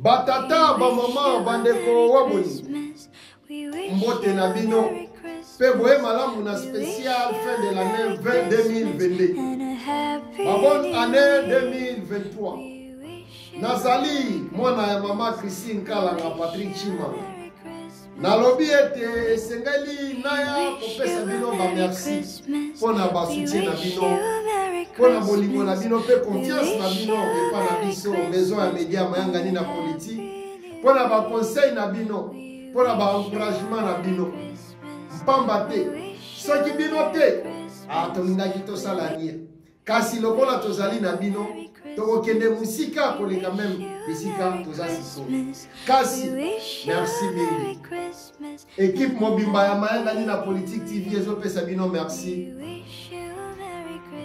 Batata, ba maman, bandeko, waboni. Mbote na bino. Pe boye malamu na spécial fin de l'année 2022. Ma bonne année 2023. Nazali, mwana ya mama Christine Kalanga Patrick Chimanga. Nalobi ete esengeli naya kopesa bino ba merci. Pona ba soutien na bino. Pona bolingo na bino pe confiance na bino epa na biso maison ya média mayangani na politique. Pona ba conseil na bino. Pona ba encouragement na bino. Mpamba te. Soki bino te. Tolingaki tosala nie. Kasi lokola tozali na bino. Tokokende musika koleka même bisika tozasiko. Kasi merci mingi. Équipe mobimba ya mayangani na politique TV ezopesa bino merci.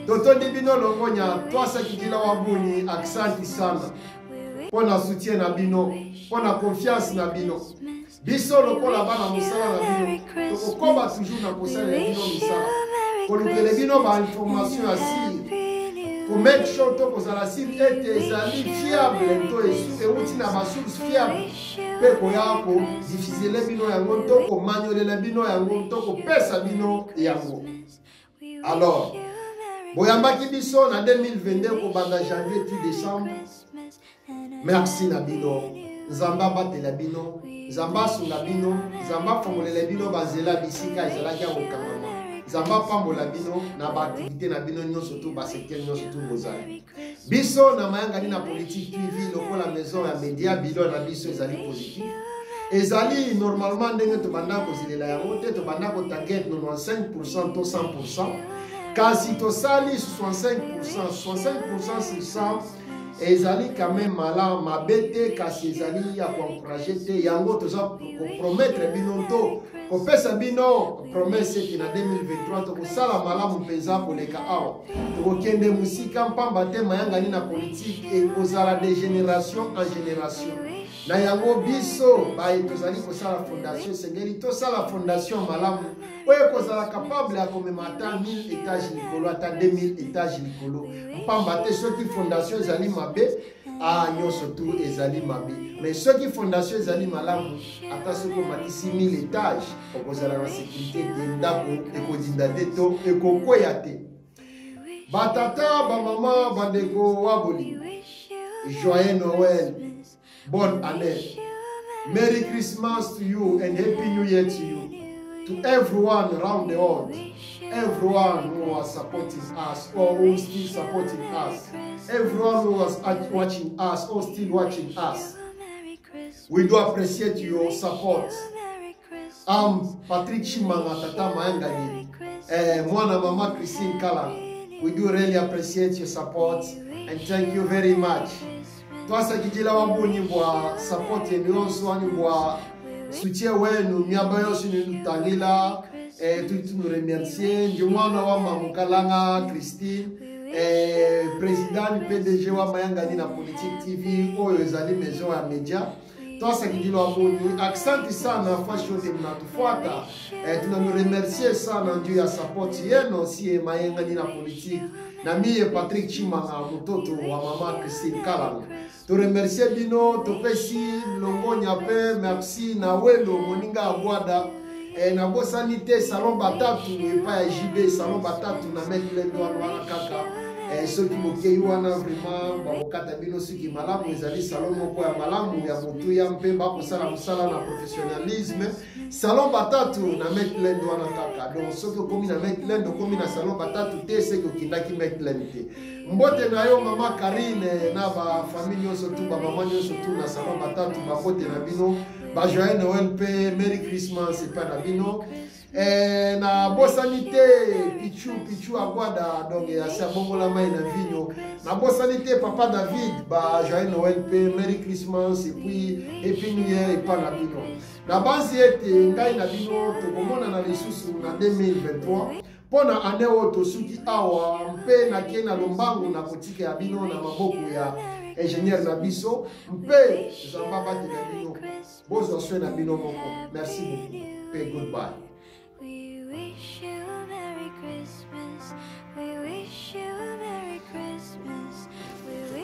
Toto di bino longonya twasa kikila wabuni aksanti sana. Pona soutien na bino, pona confiance na bino. Biso lokola bana musala na bino. Tokokoba toujours na kosala na bino musala. Kolukele bino ba information asile. Pour mettre sure que vous allez être fiable, et na source fiable. Pe koyako diffuser les bino yango to manuel les bino yango to pesa bino yango. Alors, boyambaki biso na 2022 ko banda janvier puis décembre. Merci na bino. Zamba batela bino, zamba sunga bino, zamba fongolela bino bazela bisika ezalaki ya kokangama. Zamba pambola bino na ba activité na bino nyonso to ba secteur nyonso to bozali. Biso na mayangani na politique TV lokola maison ya média bilo na biso ezali positif. Ezali normalement ndenge to banda ko zilela yango te to banda ko target 95% to 100%. Kasi to sali 65%, 65% sur 100. Ezali quand même malin mabete kasi ezali ya encourager te yango toza promettre bino to ko pesa bino promesse ki na 2023 to sala malamu peza koleka awa to kende musika mpamba te mayangani na politique et kozala de génération en génération na yango biso ba tozali ko sala fondation sengeli to sala fondation malamu oye kozala capable ya komemata 1000 étages likolo ata 2000 étages likolo mpamba te soki fondation ezali mabe nyonso tu ezali mabe mais soki fondation ezali malamu ata soki omatisi 1000 étages okozala na sécurité de ndako ekodinda te to ekokwea te. Batata bamama bandeko waboli, joyeux Noël, bonne année, Merry Christmas to you and Happy New Year to you, to everyone around the world, everyone who was supporting us or who is still supporting us, everyone who was watching us or still watching us. We do appreciate your support. I'm Patrick Chimanga Tata Mayangani, Mwana Mama Christine Kalanga. We do really appreciate your support and thank you very much. Twasa kijila wabuni mwa support yenu yonso wani mwa soutien wenu miaba yonso nutangila tutu remercier njumwana wa Mamukalanga Christine président PDG wa Mayangani na Politique TV oyo ezali maison ya media. Twasa kijila wabuni aksanti sana fasho de mnatufuata tunamuremercier sana ndio ya support yenu si Mayangani na Politique na mie Patrick Chimanga mtoto wa mama Christine Kalanga. To remercier bino to pesi longonya pe merci na welo moninga agwada na bosanité salon batatu epa ya JB salon batatu na metlendo wana kaka soki mokei wana vraiment bakokata bino soki malamu ezali salon moko ya malamu ya motu ya mpemba kosala mosala na professionnalisme salon batatu na metlendo wana kaka donc soki okomi na metlendo okomi na salon batatu te seki okindaki metlendo te. Mbote na yo mama Karine na ba famille nyonso tu ba mama nyonso tu na salon batatu babote na bino ba joyeux Noël pe Merry Christmas epa na bino na bosanité pichu agwada donc asa bongola mai na vinyo na bosanité papa David ba joyeux Noël pe Merry Christmas et puis Happy New Year epa na bino na basi ete ngai na bino tokomona na lisusu na 2023 pona ane oto suki awa mpe na kena lombangu na kotike ya bino na maboko ya ingénieur na biso mpe zamba bati na bino bozo swe na bino moko. Merci beaucoup. Goodbye. We wish you